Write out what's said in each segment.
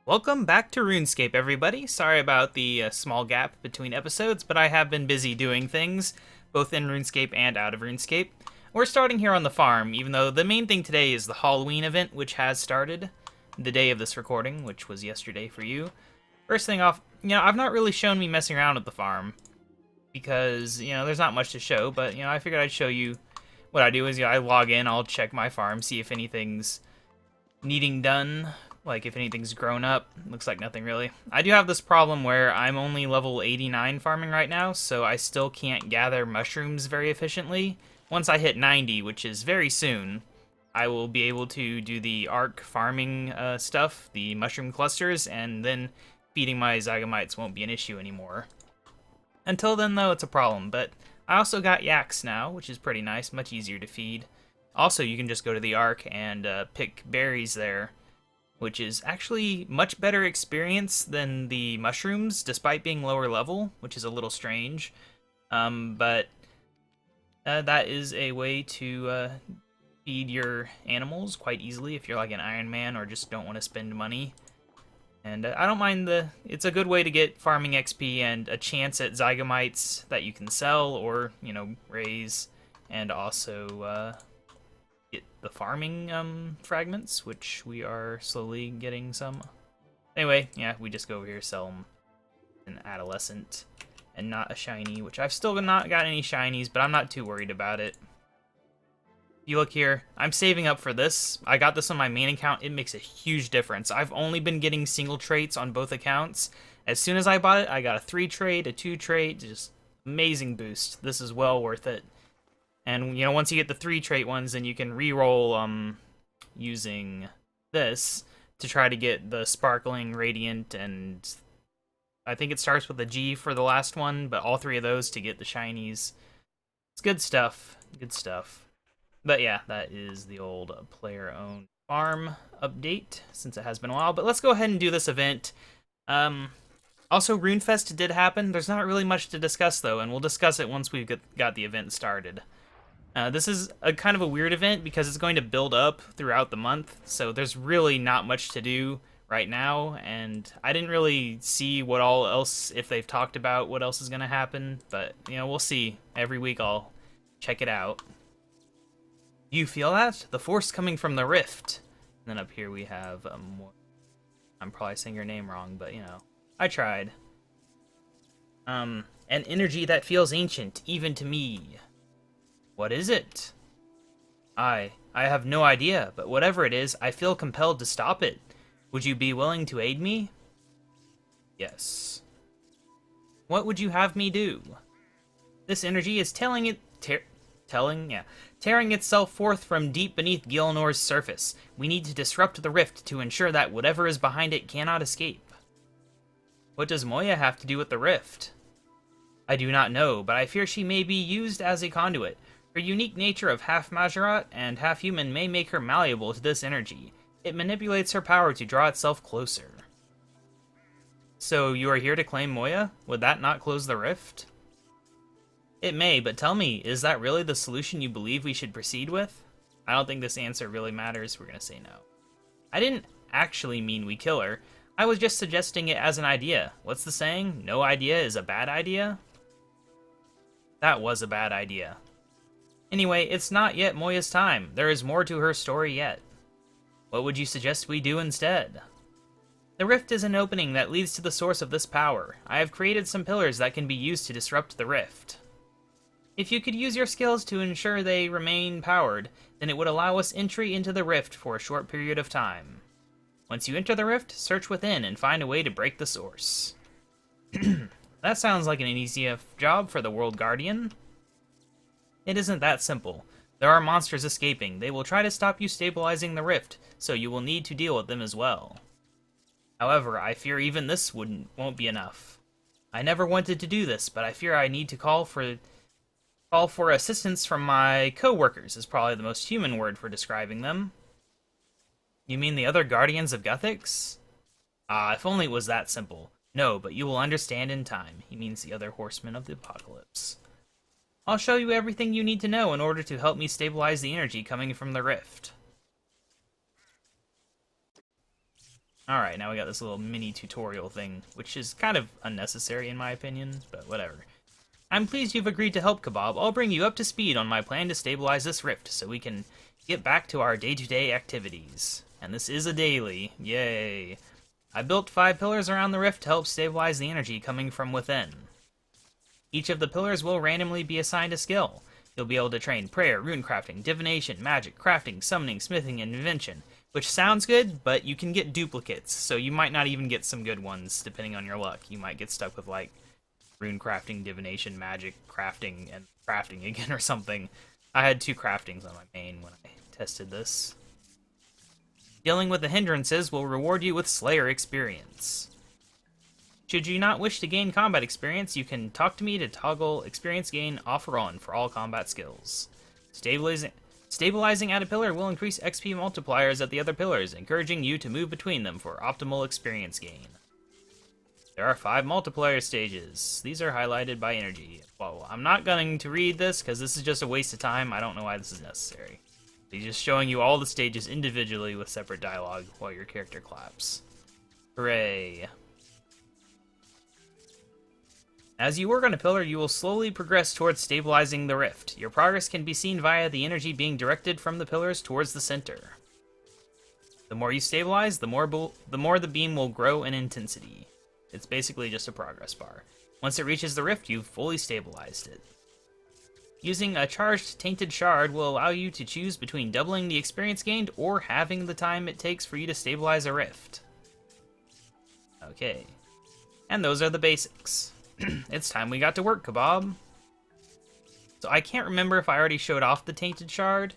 Welcome back to RuneScape, everybody. Sorry about the small gap between episodes, but I have been busy doing things, both in RuneScape and out of RuneScape. We're starting here on the farm, even though the main thing today is the Halloween event, which has started the day of this recording, which was yesterday for you. First thing off, I've not really shown me messing around at the farm, because, there's not much to show, but, I figured I'd show you what I do is, I log in, I'll check my farm, see if anything's needing done. Like, if anything's grown up. Looks like nothing, really. I do have this problem where I'm only level 89 farming right now, so I still can't gather mushrooms very efficiently. Once I hit 90, which is very soon, I will be able to do the arc farming stuff, the mushroom clusters, and then feeding my zygomites won't be an issue anymore. Until then, though, it's a problem, but I also got yaks now, which is pretty nice, much easier to feed. Also, you can just go to the arc and pick berries there, which is actually much better experience than the mushrooms, despite being lower level, which is a little strange. But that is a way to feed your animals quite easily if you're like an Iron Man or just don't want to spend money. And I don't mind it's a good way to get farming XP and a chance at zygomites that you can sell or, raise, and also get the farming fragments, which we are slowly getting some. Anyway, yeah, we just go over here, sell them an adolescent and not a shiny, which I've still not got any shinies, but I'm not too worried about it. You look here, I'm saving up for this. I got this on my main account. It makes a huge difference. I've only been getting single traits on both accounts. As soon as I bought it, I got a 3 trait, a 2 trait, just amazing boost. This is well worth it. And, once you get the 3 trait ones, then you can re-roll using this to try to get the Sparkling, Radiant, and I think it starts with a G for the last one, but all 3 of those to get the shinies. It's good stuff. Good stuff. But yeah, that is the old player-owned farm update, since it has been a while. But let's go ahead and do this event. Also, RuneFest did happen. There's not really much to discuss, though, and we'll discuss it once we've got the event started. This is a kind of a weird event because it's going to build up throughout the month, so there's really not much to do right now, and I didn't really see what all else, if they've talked about what else is going to happen, but, we'll see. Every week I'll check it out. Do you feel that? The force coming from the rift. And then up here we have, I'm probably saying your name wrong, but, I tried. An energy that feels ancient, even to me. What is it? I have no idea, but whatever it is, I feel compelled to stop it. Would you be willing to aid me? Yes. What would you have me do? This energy is tearing itself forth from deep beneath Gilnor's surface. We need to disrupt the rift to ensure that whatever is behind it cannot escape. What does Moya have to do with the rift? I do not know, but I fear she may be used as a conduit. Her unique nature of half Majorat and half human may make her malleable to this energy. It manipulates her power to draw itself closer. So you are here to claim Moya? Would that not close the rift? It may, but tell me, is that really the solution you believe we should proceed with? I don't think this answer really matters. We're gonna say no. I didn't actually mean we kill her. I was just suggesting it as an idea. What's the saying? No idea is a bad idea? That was a bad idea. Anyway, it's not yet Moya's time. There is more to her story yet. What would you suggest we do instead? The rift is an opening that leads to the source of this power. I have created some pillars that can be used to disrupt the rift. If you could use your skills to ensure they remain powered, then it would allow us entry into the rift for a short period of time. Once you enter the rift, search within and find a way to break the source. That sounds like an easy job for the World Guardian. It isn't that simple. There are monsters escaping. They will try to stop you stabilizing the rift, so you will need to deal with them as well. However, I fear even this won't be enough. I never wanted to do this, but I fear I need to call for assistance from my co-workers is probably the most human word for describing them. You mean the other Guardians of Guthix? Ah, if only it was that simple. No, but you will understand in time. He means the other horsemen of the apocalypse. I'll show you everything you need to know in order to help me stabilize the energy coming from the rift. Alright, now we got this little mini tutorial thing, which is kind of unnecessary in my opinion, but whatever. I'm pleased you've agreed to help, KaBob. I'll bring you up to speed on my plan to stabilize this rift so we can get back to our day-to-day activities. And this is a daily. Yay. I built 5 pillars around the rift to help stabilize the energy coming from within. Each of the pillars will randomly be assigned a skill. You'll be able to train prayer, runecrafting, divination, magic, crafting, summoning, smithing, and invention. Which sounds good, but you can get duplicates, so you might not even get some good ones, depending on your luck. You might get stuck with, like, rune crafting, divination, magic, crafting, and crafting again or something. I had 2 craftings on my main when I tested this. Dealing with the hindrances will reward you with Slayer experience. Should you not wish to gain combat experience, you can talk to me to toggle experience gain off or on for all combat skills. Stabilizing at a pillar will increase XP multipliers at the other pillars, encouraging you to move between them for optimal experience gain. There are 5 multiplier stages. These are highlighted by energy. Well, I'm not going to read this because this is just a waste of time. I don't know why this is necessary. He's just showing you all the stages individually with separate dialogue while your character claps. Hooray. As you work on a pillar, you will slowly progress towards stabilizing the rift. Your progress can be seen via the energy being directed from the pillars towards the center. The more you stabilize, the more the beam will grow in intensity. It's basically just a progress bar. Once it reaches the rift, you've fully stabilized it. Using a charged Tainted Shard will allow you to choose between doubling the experience gained or having the time it takes for you to stabilize a rift. Okay. And those are the basics. It's time we got to work, KaBob. So I can't remember if I already showed off the Tainted Shard,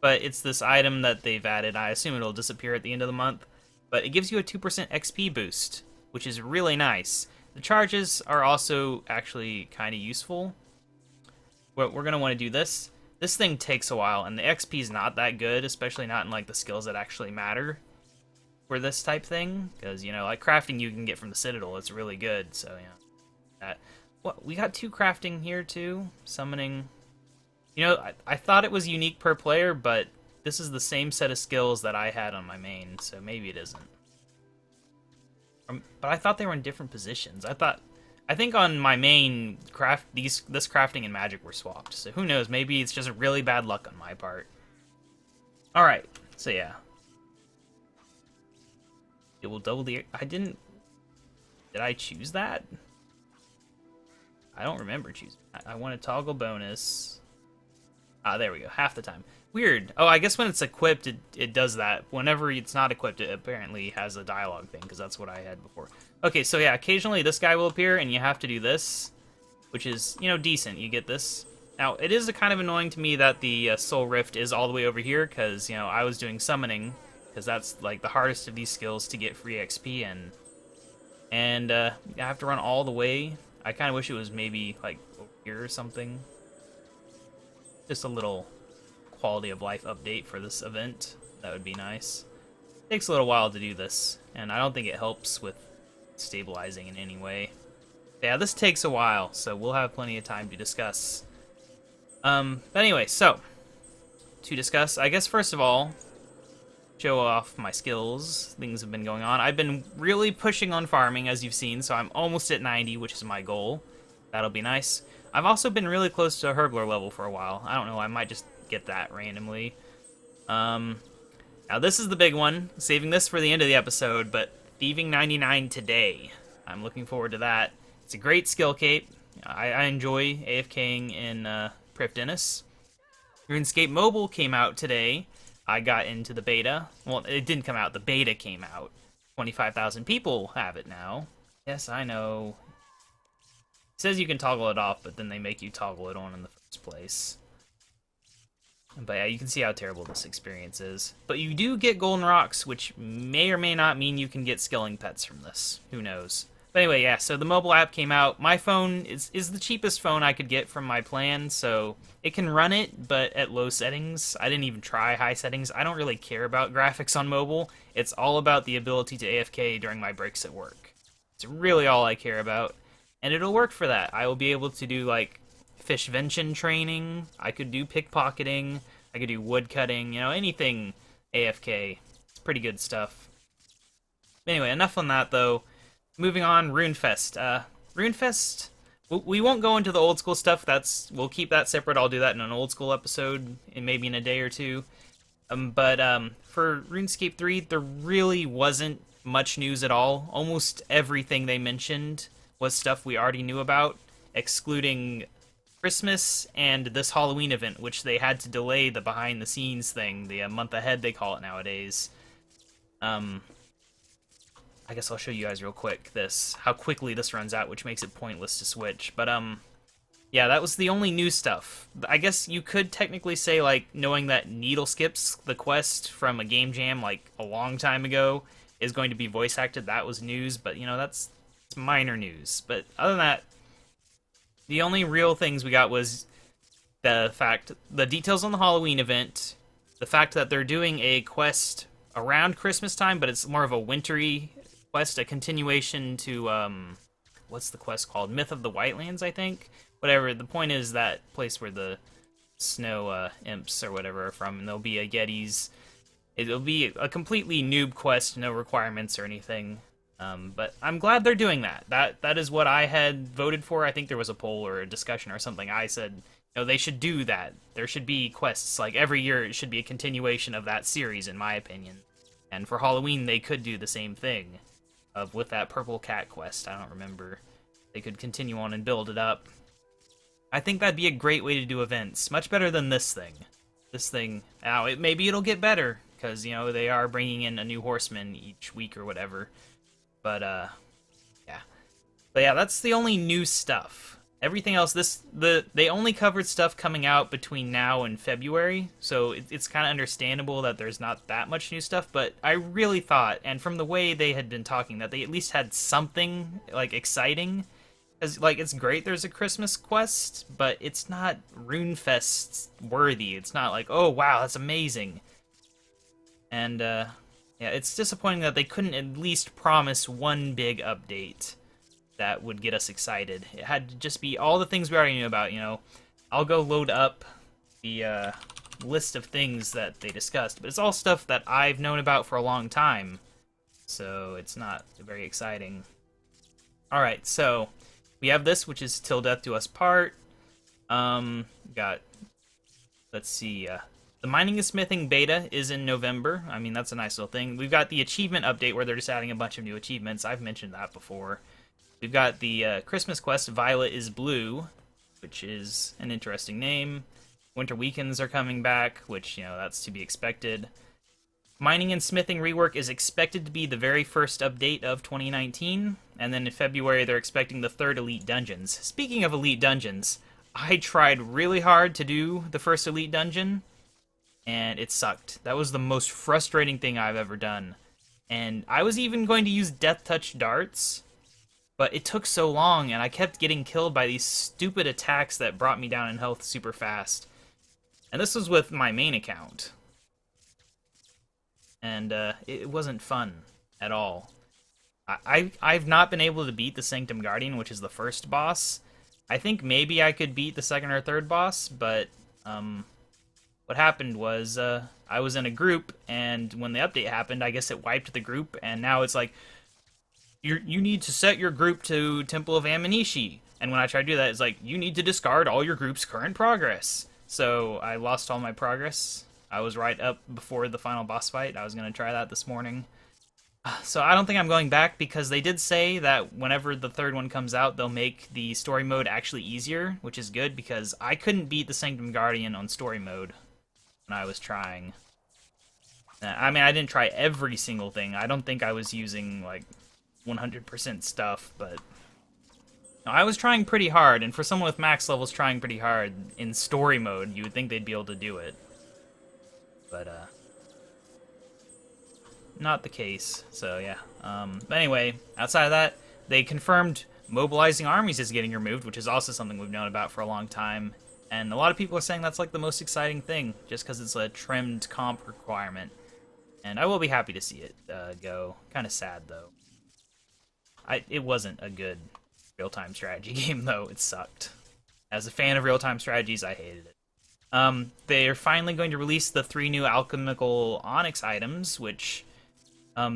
but it's this item that they've added. I assume it'll disappear at the end of the month. But it gives you a 2% XP boost, which is really nice. The charges are also actually kind of useful. But we're going to want to do this. This thing takes a while, and the XP is not that good, especially not in like the skills that actually matter for this type thing. Because, you know, like crafting you can get from the Citadel, it's really good, so yeah. What, we got 2 crafting here too. Summoning. You know, I thought it was unique per player, but this is the same set of skills that I had on my main, so maybe it isn't. But I thought they were in different positions. I think on my main this crafting and magic were swapped. So who knows? Maybe it's just really bad luck on my part. All right. So yeah, it will double the. Did I choose that? I don't remember choosing that. I want a toggle bonus. Ah, there we go. Half the time. Weird. Oh, I guess when it's equipped, it does that. Whenever it's not equipped, it apparently has a dialogue thing, because that's what I had before. Okay, so yeah, occasionally this guy will appear, and you have to do this, which is, you know, decent. You get this. Now, it is kind of annoying to me that the Soul Rift is all the way over here, because, you know, I was doing summoning, because that's, like, the hardest of these skills to get free XP in. And I have to run all the way. I kind of wish it was maybe, like, over here or something. Just a little quality of life update for this event. That would be nice. It takes a little while to do this, and I don't think it helps with stabilizing in any way. Yeah, this takes a while, so we'll have plenty of time to discuss. But anyway, so, to discuss, I guess first of all, show off my skills. Things have been going on. I've been really pushing on farming, as you've seen, so I'm almost at 90, which is my goal. That'll be nice. I've also been really close to a Hurdler level for a while. I don't know, I might just get that randomly. Now this is the big one. Saving this for the end of the episode, but Thieving 99 today. I'm looking forward to that. It's a great skill cape. I enjoy AFKing in Priv Dennis. RuneScape Mobile came out today. I got into the beta. Well, it didn't come out. The beta came out. 25,000 people have it now. Yes, I know. It says you can toggle it off, but then they make you toggle it on in the first place. But yeah, you can see how terrible this experience is. But you do get golden rocks, which may or may not mean you can get skilling pets from this. Who knows? But anyway, yeah, so the mobile app came out. My phone is the cheapest phone I could get from my plan, so it can run it, but at low settings. I didn't even try high settings. I don't really care about graphics on mobile. It's all about the ability to AFK during my breaks at work. It's really all I care about. And it'll work for that. I will be able to do, like, fishvention training. I could do pickpocketing. I could do woodcutting. You know, anything AFK. It's pretty good stuff. Anyway, enough on that though. Moving on, RuneFest. RuneFest. We won't go into the old school stuff. We'll keep that separate. I'll do that in an old school episode, maybe in a day or two. But for RuneScape 3, there really wasn't much news at all. Almost everything they mentioned was stuff we already knew about, excluding Christmas and this Halloween event, which they had to delay the behind-the-scenes thing, the month ahead they call it nowadays. I guess I'll show you guys real quick how quickly this runs out, which makes it pointless to switch. But yeah, that was the only new stuff. I guess you could technically say, like, knowing that Needle Skips, the quest from a game jam, like, a long time ago, is going to be voice acted, that was news, but, you know, it's minor news. But other than that, the only real things we got was the details on the Halloween event, the fact that they're doing a quest around Christmas time, but it's more of a wintry quest, a continuation to, what's the quest called? Myth of the Whitelands, I think? Whatever, the point is that place where the snow imps or whatever are from, and there'll be a Yetis. It'll be a completely noob quest, no requirements or anything. But I'm glad they're doing that. That is what I had voted for. I think there was a poll or a discussion or something. I said, you know, they should do that. There should be quests. Like, every year it should be a continuation of that series, in my opinion. And for Halloween, they could do the same thing. With that purple cat quest, I don't remember. They could continue on and build it up. I think that'd be a great way to do events. Much better than this thing. This thing, now, maybe it'll get better, because, you know, they are bringing in a new horseman each week or whatever. But, yeah. But yeah, that's the only new stuff. Everything else, they only covered stuff coming out between now and February, so it's kind of understandable that there's not that much new stuff, but I really thought, and from the way they had been talking, that they at least had something, like, exciting. Because, like, it's great there's a Christmas quest, but it's not RuneFest worthy. It's not like, oh, wow, that's amazing. And, yeah, it's disappointing that they couldn't at least promise one big update that would get us excited. It had to just be all the things we already knew about, you know. I'll go load up the list of things that they discussed, but it's all stuff that I've known about for a long time, so it's not very exciting. Alright, so we have this, which is Till Death Do Us Part. Got, let's see, the Mining and Smithing beta is in November. I mean, that's a nice little thing. We've got the achievement update where they're just adding a bunch of new achievements. I've mentioned that before. We've got the Christmas quest, Violet is Blue, which is an interesting name. Winter Weekends are coming back, which, you know, that's to be expected. Mining and Smithing rework is expected to be the very first update of 2019, and then in February they're expecting the third Elite Dungeons. Speaking of Elite Dungeons, I tried really hard to do the first Elite Dungeon, and it sucked. That was the most frustrating thing I've ever done. And I was even going to use Death Touch darts, but it took so long, and I kept getting killed by these stupid attacks that brought me down in health super fast. And this was with my main account. And it wasn't fun at all. I've not been able to beat the Sanctum Guardian, which is the first boss. I think maybe I could beat the second or third boss, but what happened was I was in a group, and when the update happened, I guess it wiped the group, and now it's like, you need to set your group to Temple of Amanishi. And when I try to do that, it's like, you need to discard all your group's current progress. So I lost all my progress. I was right up before the final boss fight. I was going to try that this morning. So I don't think I'm going back, because they did say that whenever the third one comes out, they'll make the story mode actually easier, which is good, because I couldn't beat the Sanctum Guardian on story mode when I was trying. I mean, I didn't try every single thing. I don't think I was using, like, 100% stuff, but I was trying pretty hard, and for someone with max levels trying pretty hard in story mode, you would think they'd be able to do it. But, not the case, so yeah. But anyway, outside of that, they confirmed mobilizing armies is getting removed, which is also something we've known about for a long time. And a lot of people are saying that's like the most exciting thing, just because it's a trimmed comp requirement. And I will be happy to see it go. Kind of sad, though. It wasn't a good real-time strategy game, though. It sucked. As a fan of real-time strategies, I hated it. They're finally going to release the 3 new alchemical onyx items, which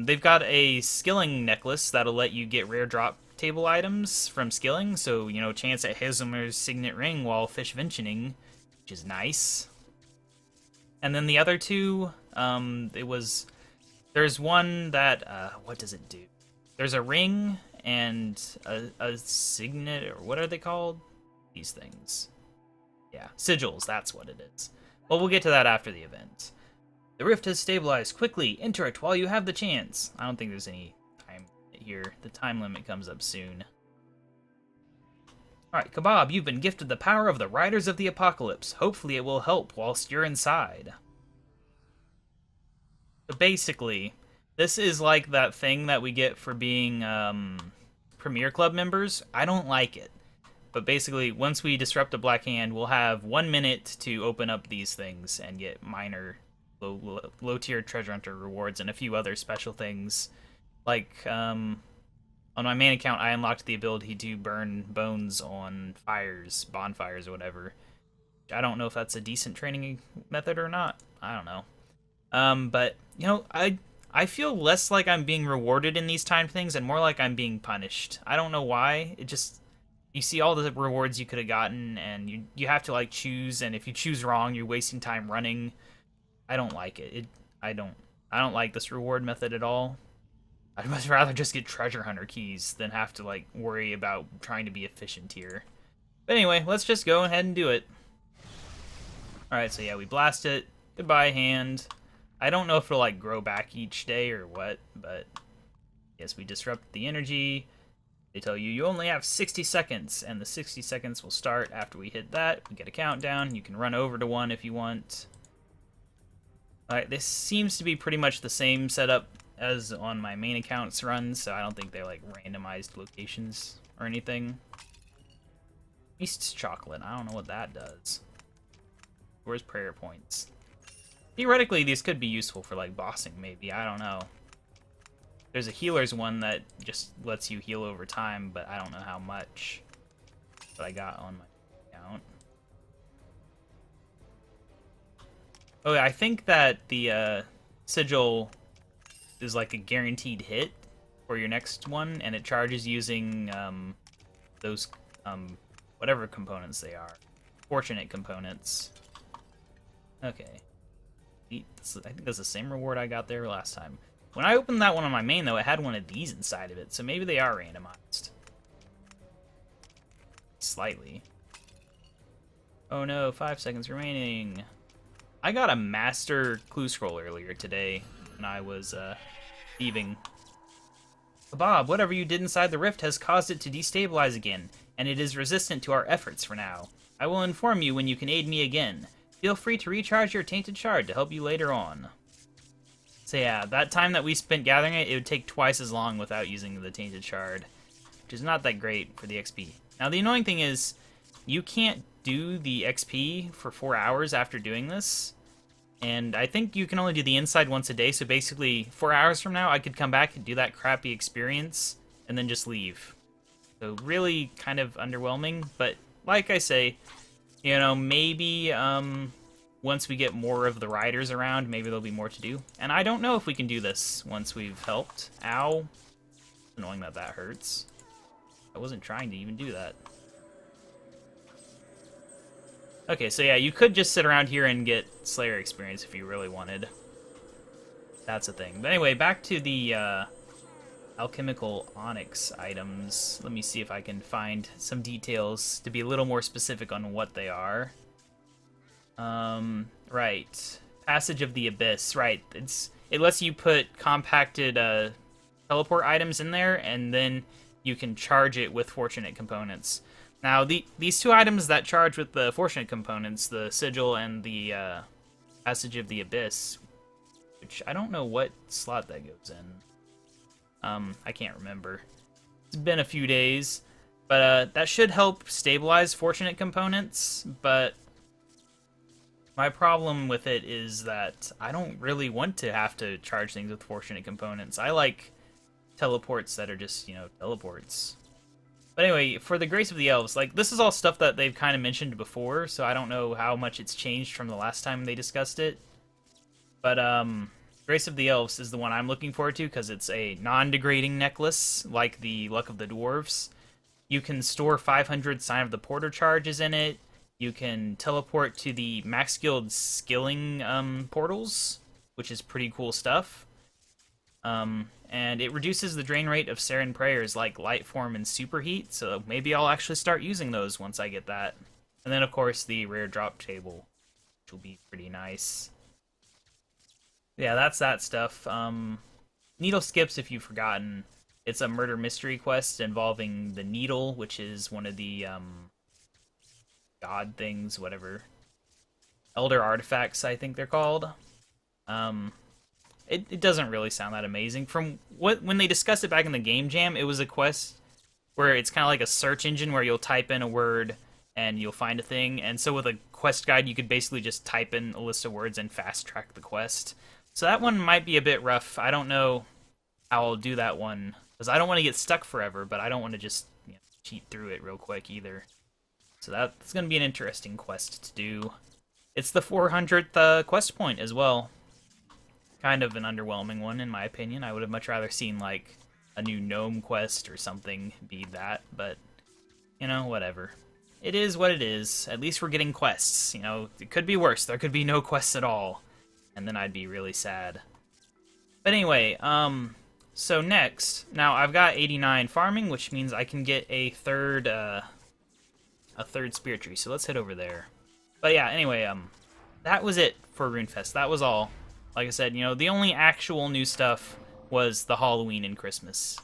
They've got a skilling necklace that'll let you get rare drop table items from skilling, so, you know, chance at Hazelmer's signet ring while fish venturing, which is nice. And then the other two, there's one that, what does it do? There's a ring and a signet, or what are they called? These things. Yeah, sigils, that's what it is. Well, we'll get to that after the event. The rift has stabilized. Quickly, enter it while you have the chance. I don't think there's any time here. The time limit comes up soon. Alright, KaBob, you've been gifted the power of the Riders of the Apocalypse. Hopefully it will help whilst you're inside. So basically, this is like that thing that we get for being Premier Club members. I don't like it. But basically, once we disrupt a Black Hand, we'll have 1 minute to open up these things and get minor low-tier treasure hunter rewards and a few other special things. Like, on my main account, I unlocked the ability to burn bones on fires, bonfires, or whatever. I don't know if that's a decent training method or not. I don't know. But, you know, I feel less like I'm being rewarded in these timed things and more like I'm being punished. I don't know why. It just... You see all the rewards you could have gotten, and you have to, like, choose, and if you choose wrong, you're wasting time running. I don't like it. I don't like this reward method at all. I'd much rather just get treasure hunter keys than have to, like, worry about trying to be efficient here. But anyway, let's just go ahead and do it. Alright, so yeah, we blast it. Goodbye, hand. I don't know if it'll, like, grow back each day or what, but yes, we disrupt the energy. They tell you you only have 60 seconds, and the 60 seconds will start after we hit that. We get a countdown. You can run over to one if you want. Alright, this seems to be pretty much the same setup as on my main account's run, so I don't think they're like randomized locations or anything. Beast's chocolate. I don't know what that does. Where's prayer points? Theoretically, these could be useful for like bossing, maybe. I don't know. There's a healer's one that just lets you heal over time, but I don't know how much that I got on my account. Oh, yeah, I think that the sigil is like a guaranteed hit for your next one, and it charges using those whatever components they are. Fortunate components. Okay. I think that's the same reward I got there last time. When I opened that one on my main, though, it had one of these inside of it, so maybe they are randomized. Slightly. Oh no, 5 seconds remaining. I got a master clue scroll earlier today when I was thieving. KaBob, whatever you did inside the rift has caused it to destabilize again, and it is resistant to our efforts for now. I will inform you when you can aid me again. Feel free to recharge your tainted shard to help you later on. So yeah, that time that we spent gathering it, it would take twice as long without using the tainted shard, which is not that great for the XP. Now the annoying thing is, you can't do the XP for 4 hours after doing this, and I think you can only do the inside once a day, so basically 4 hours from now I could come back and do that crappy experience, and then just leave. So really kind of underwhelming, but like I say, you know, maybe once we get more of the riders around, maybe there'll be more to do. And I don't know if we can do this once we've helped. Ow. Annoying that that hurts. I wasn't trying to even do that. Okay, so yeah, you could just sit around here and get Slayer experience if you really wanted. That's a thing. But anyway, back to the alchemical onyx items. Let me see if I can find some details to be a little more specific on what they are. Right. Passage of the Abyss. Right. It lets you put compacted teleport items in there, and then you can charge it with fortunate components. Now, these two items that charge with the fortunate components, the sigil and the Passage of the Abyss, which I don't know what slot that goes in. I can't remember. It's been a few days, but that should help stabilize fortunate components, but my problem with it is that I don't really want to have to charge things with fortunate components. I like teleports that are just, you know, teleports. But anyway, for the Grace of the Elves, like, this is all stuff that they've kind of mentioned before, so I don't know how much it's changed from the last time they discussed it. But, Grace of the Elves is the one I'm looking forward to because it's a non-degrading necklace, like the Luck of the Dwarves. You can store 500 Sign of the Porter charges in it. You can teleport to the Max Guild skilling portals, which is pretty cool stuff. And it reduces the drain rate of Seren prayers like Light Form and Superheat, so maybe I'll actually start using those once I get that. And then, of course, the rare drop table, which will be pretty nice. Yeah, that's that stuff. Needle Skips, if you've forgotten, it's a murder mystery quest involving the Needle, which is one of the god things, whatever. Elder artifacts, I think they're called. It doesn't really sound that amazing. From when they discussed it back in the Game Jam, it was a quest where it's kind of like a search engine where you'll type in a word and you'll find a thing. And so with a quest guide, you could basically just type in a list of words and fast track the quest. So that one might be a bit rough. I don't know how I'll do that one because I don't want to get stuck forever, but I don't want to just cheat through it real quick either. So that's going to be an interesting quest to do. It's the 400th quest point as well. Kind of an underwhelming one, in my opinion. I would have much rather seen, like, a new gnome quest or something be that, but, you know, whatever. It is what it is. At least we're getting quests. You know, it could be worse. There could be no quests at all, and then I'd be really sad. But anyway, so next, now I've got 89 farming, which means I can get a third spirit tree, so let's head over there. But yeah, anyway, that was it for RuneFest. That was all. Like I said, you know, the only actual new stuff was the Halloween and Christmas.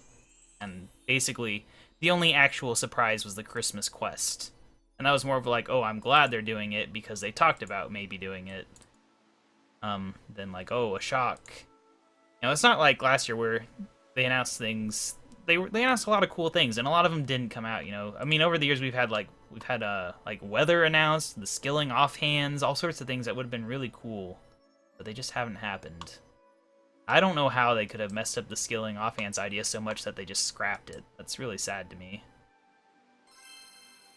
And basically, the only actual surprise was the Christmas quest. And that was more of like, oh, I'm glad they're doing it because they talked about maybe doing it. Than like, oh, a shock. You know, it's not like last year where they announced things. They announced a lot of cool things, and a lot of them didn't come out, you know. I mean, over the years we've had like weather announced, the skilling offhands, all sorts of things that would have been really cool. But they just haven't happened. I don't know how they could have messed up the skilling offhands idea so much that they just scrapped it. That's really sad to me.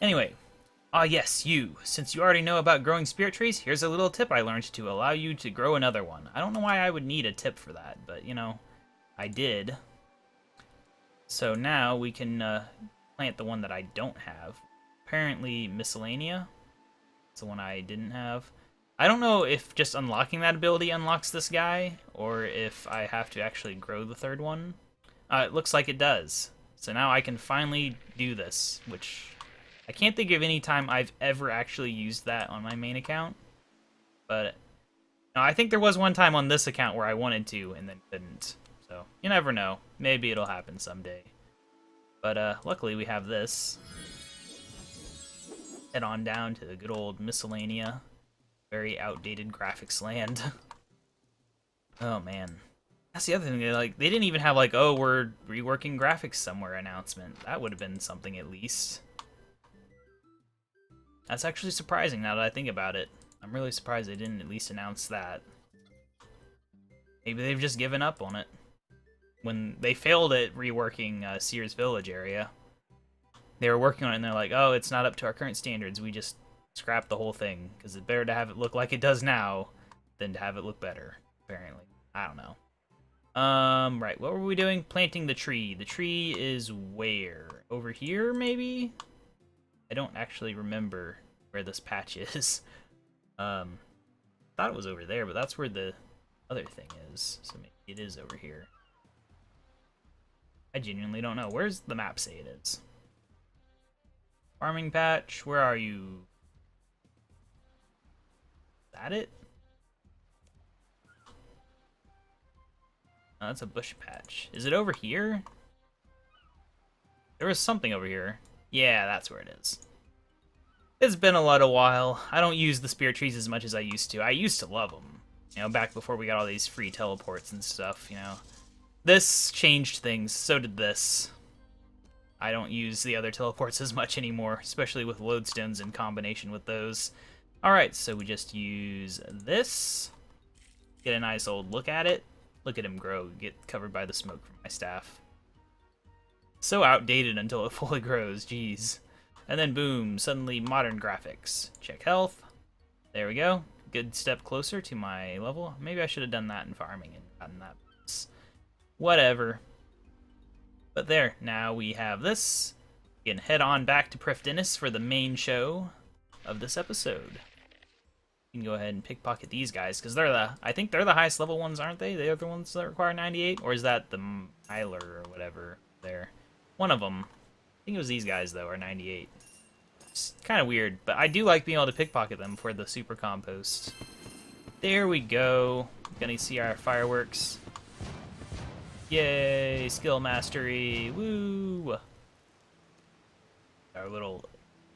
Anyway, yes, you. Since you already know about growing spirit trees, here's a little tip I learned to allow you to grow another one. I don't know why I would need a tip for that, but, you know, I did. So now we can plant the one that I don't have. Apparently, Miscellanea. It's the one I didn't have. I don't know if just unlocking that ability unlocks this guy, or if I have to actually grow the third one. It looks like it does. So now I can finally do this, which I can't think of any time I've ever actually used that on my main account. But no, I think there was one time on this account where I wanted to and then couldn't. So you never know. Maybe it'll happen someday. But luckily we have this. Head on down to the good old Miscellanea. Very outdated graphics land. Oh man, that's the other thing. They didn't even have like, oh, we're reworking graphics somewhere announcement. That would have been something at least. That's actually surprising now that I think about it. I'm really surprised they didn't at least announce that. Maybe they've just given up on it. When they failed at reworking Sears Village area, they were working on it and they're like, oh, it's not up to our current standards. We just scrap the whole thing, because it's better to have it look like it does now than to have it look better, apparently. I don't know. Right, what were we doing? Planting the tree. The tree is where? Over here, maybe? I don't actually remember where this patch is. Thought it was over there, but that's where the other thing is, so maybe it is over here. I genuinely don't know. Where's the map say it is? Farming patch, where are you? Is that it? Oh, that's a bush patch. Is it over here? There was something over here. Yeah, that's where it is. It's been a while. I don't use the spirit trees as much as I used to. I used to love them. You know, back before we got all these free teleports and stuff, you know. This changed things. So did this. I don't use the other teleports as much anymore, especially with lodestones in combination with those. Alright, so we just use this. Get a nice old look at it. Look at him grow, get covered by the smoke from my staff. So outdated until it fully grows, jeez. And then boom, suddenly modern graphics. Check health. There we go. good step closer to my level. Maybe I should have done that in farming and gotten that. Whatever. But there, now we have this. We can head on back to Prifdinnis for the main show of this episode. You can go ahead and pickpocket these guys, because I think they're the highest level ones, aren't they? They're the ones that require 98? Or is that the Myler or whatever there? One of them. I think it was these guys, though, are 98. It's kind of weird, but I do like being able to pickpocket them for the super compost. There we go. Gonna see our fireworks. Yay, skill mastery. Woo! Our little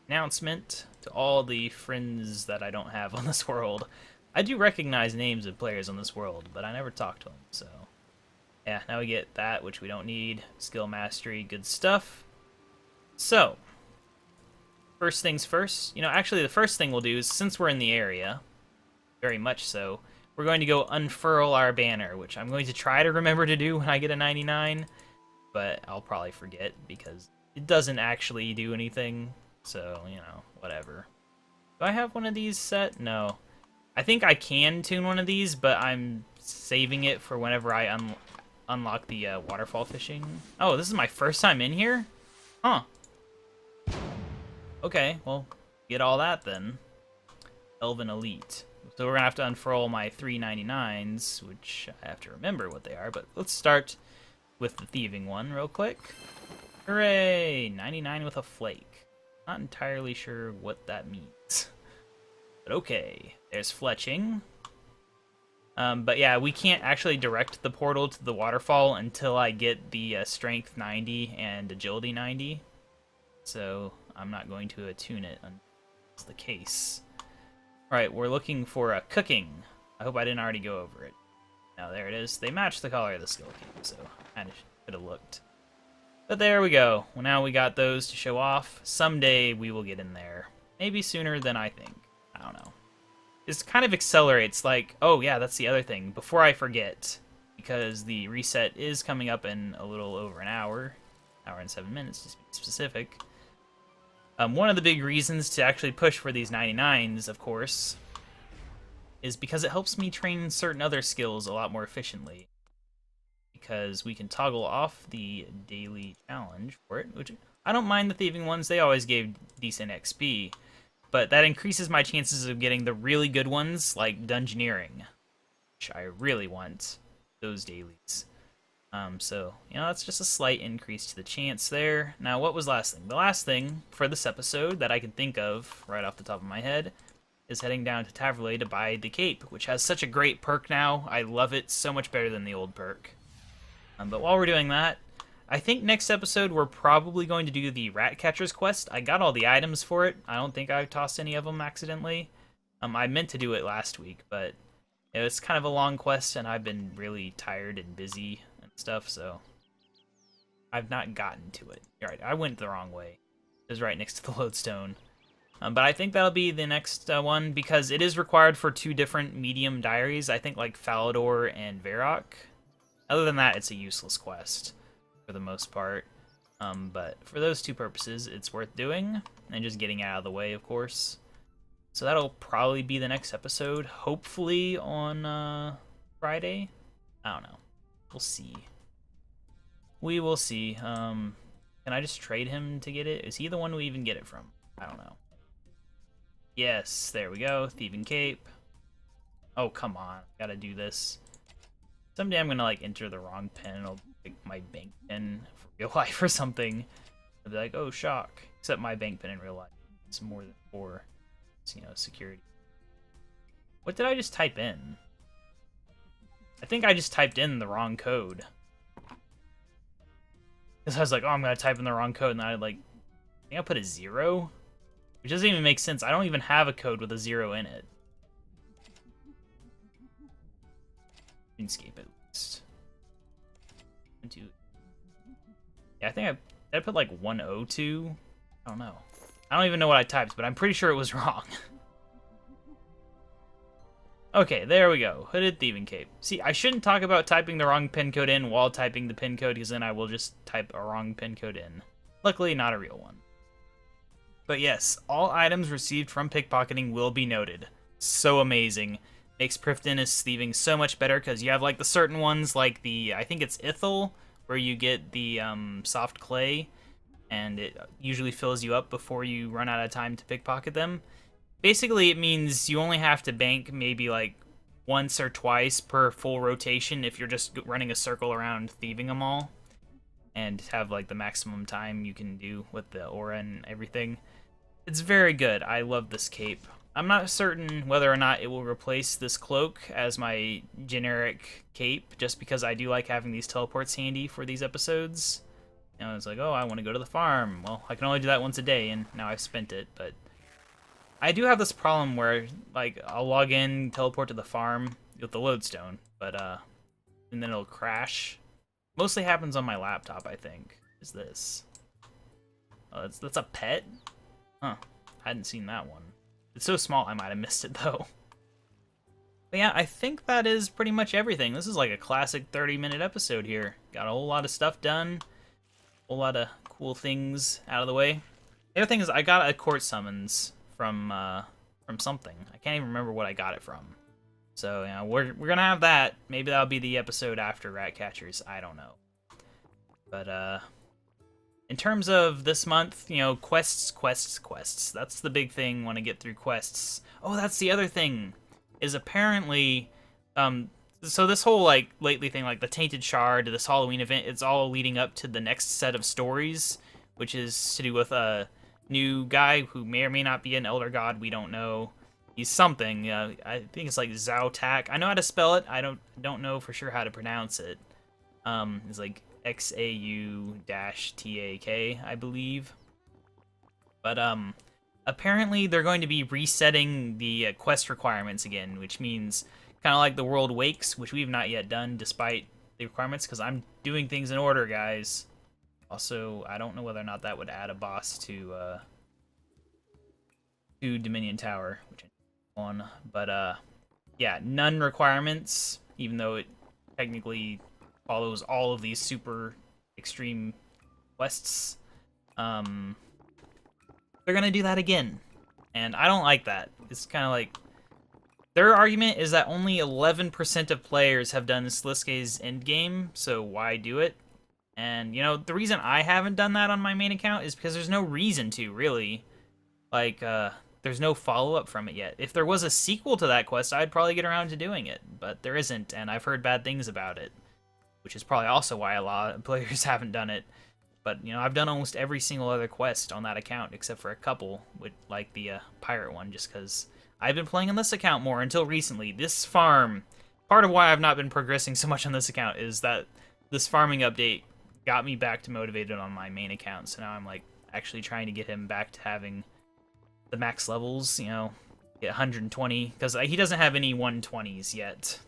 announcement to all the friends that I don't have on this world. I do recognize names of players on this world, but I never talk to them, so... Yeah, now we get that, which we don't need. Skill mastery, good stuff. So, first things first. You know, actually the first thing we'll do is, since we're in the area, very much so, we're going to go unfurl our banner, which I'm going to try to remember to do when I get a 99, but I'll probably forget because it doesn't actually do anything, so, you know, whatever. Do I have one of these set? No. I think I can tune one of these, but I'm saving it for whenever I unlock the waterfall fishing. Oh, this is my first time in here? Huh. Okay, well, get all that then. Elven Elite. So we're gonna have to unfurl my 399s, which I have to remember what they are, but let's start with the thieving one real quick. Hooray! 99 with a flake. Not entirely sure what that means. But okay, there's fletching. But yeah, we can't actually direct the portal to the waterfall until I get the strength 90 and agility 90. So I'm not going to attune it until that's the case. Alright, we're looking for cooking. I hope I didn't already go over it. No, there it is. They match the color of the skill key, so kind of could have looked. But there we go. Well, now we got those to show off. Someday we will get in there. Maybe sooner than I think. I don't know. This kind of accelerates, like, oh yeah, that's the other thing. Before I forget, because the reset is coming up in a little over an hour and 7 minutes to be specific. One of the big reasons to actually push for these 99s, of course, is because it helps me train certain other skills a lot more efficiently. Because we can toggle off the daily challenge for it, which I don't mind the thieving ones. They always gave decent XP. But that increases my chances of getting the really good ones, like Dungeoneering, which I really want those dailies. So, you know, that's just a slight increase to the chance there. Now, what was last thing? The last thing for this episode that I can think of right off the top of my head is heading down to Taverley to buy the cape, which has such a great perk now. I love it so much better than the old perk. But while we're doing that, I think next episode we're probably going to do the Rat Catcher's quest. I got all the items for it. I don't think I tossed any of them accidentally. I meant to do it last week, but it's kind of a long quest, and I've been really tired and busy and stuff, so I've not gotten to it. All right, I went the wrong way. It was right next to the lodestone. But I think that'll be the next one, because it is required for 2 different medium diaries. I think like Falador and Varrock. Other than that, it's a useless quest for the most part. But for those 2 purposes, it's worth doing, and just getting out of the way, of course. So that'll probably be the next episode, hopefully on Friday. I don't know. We'll see. We will see. Can I just trade him to get it? Is he the one we even get it from? I don't know. Yes, there we go. Thieving Cape. Oh, come on. Gotta do this. Someday I'm gonna, like, enter the wrong pin. It'll pick my bank pin for real life or something. I'll be like, oh, shock. Except my bank pin in real life. It's more than 4. It's, you know, security. What did I just type in? I think I just typed in the wrong code. Because I was like, oh, I'm gonna type in the wrong code, and then I, like, I think I put a 0? Which doesn't even make sense. I don't even have a code with a 0 in it. RuneScape at least. Yeah, I think I put like 102. I don't know. I don't even know what I typed, but I'm pretty sure it was wrong. Okay, there we go. Hooded Thieving Cape. See, I shouldn't talk about typing the wrong pin code in while typing the pin code, because then I will just type a wrong pin code in. Luckily, not a real one. But yes, all items received from pickpocketing will be noted. so amazing. Makes Prifddinas thieving so much better because you have like the certain ones like the, I think it's Ithil, where you get the soft clay and it usually fills you up before you run out of time to pickpocket them. Basically, it means you only have to bank maybe like once or twice per full rotation if you're just running a circle around thieving them all, and have like the maximum time you can do with the aura and everything. It's very good. I love this cape. I'm not certain whether or not it will replace this cloak as my generic cape, just because I do like having these teleports handy for these episodes. You know, it's like, oh, I want to go to the farm. Well, I can only do that once a day, and now I've spent it, but I do have this problem where, like, I'll log in, teleport to the farm with the lodestone, but, and then it'll crash. Mostly happens on my laptop, I think, is this. Oh, that's a pet? Huh, hadn't seen that one. It's so small, I might have missed it, though. But yeah, I think that is pretty much everything. This is like a classic 30-minute episode here. Got a whole lot of stuff done. A whole lot of cool things out of the way. The other thing is I got a court summons from something. I can't even remember what I got it from. So, yeah, we're gonna have that. Maybe that'll be the episode after Ratcatchers. I don't know. But, in terms of this month, you know, quests. That's the big thing when I get through quests. Oh, that's the other thing, is apparently, so this whole, like, lately thing, like the Tainted Shard, this Halloween event, it's all leading up to the next set of stories, which is to do with a new guy who may or may not be an Elder God, we don't know. He's something, I think it's like Zautak. I know how to spell it, I don't know for sure how to pronounce it. It's like XAU-TAK, I believe. But, apparently they're going to be resetting the quest requirements again, which means kind of like the World Wakes, which we've not yet done despite the requirements, because I'm doing things in order, guys. Also, I don't know whether or not that would add a boss to Dominion Tower, which I on, but yeah, none requirements, even though it technically follows all of these super extreme quests. They're gonna do that again, and I don't like that. It's kind of like, their argument is that only 11% of players have done Sliske's endgame, so why do it? And, you know, the reason I haven't done that on my main account is because there's no reason to, really. Like, there's no follow-up from it yet. If there was a sequel to that quest, I'd probably get around to doing it, but there isn't, and I've heard bad things about it, which is probably also why a lot of players haven't done it. But, you know, I've done almost every single other quest on that account, except for a couple, with, like the pirate one, just because I've been playing on this account more until recently. This farm, part of why I've not been progressing so much on this account is that this farming update got me back to motivated on my main account, so now I'm, like, actually trying to get him back to having the max levels, you know, get 120, because he doesn't have any 120s yet.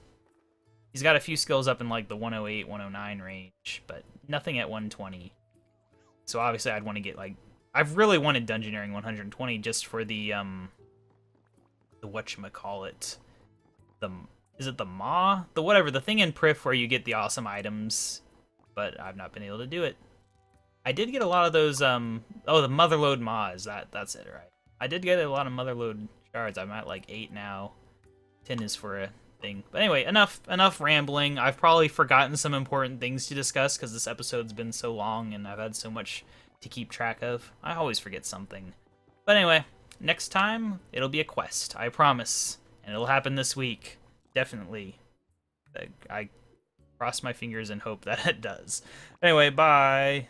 He's got a few skills up in, like, the 108, 109 range, but nothing at 120. So obviously I'd want to get, like, I've really wanted Dungeoneering 120 just for the whatchamacallit, is it the Maw? The whatever, the thing in Prif where you get the awesome items, but I've not been able to do it. I did get a lot of those, oh, the Motherlode Maws, that's it, right? I did get a lot of Motherlode shards. I'm at, like, 8 now. 10 is for a thing. But anyway, enough rambling. I've probably forgotten some important things to discuss because this episode's been so long and I've had so much to keep track of. I always forget something. But anyway, next time, it'll be a quest. I promise. And it'll happen this week. Definitely. I cross my fingers and hope that it does. Anyway, bye.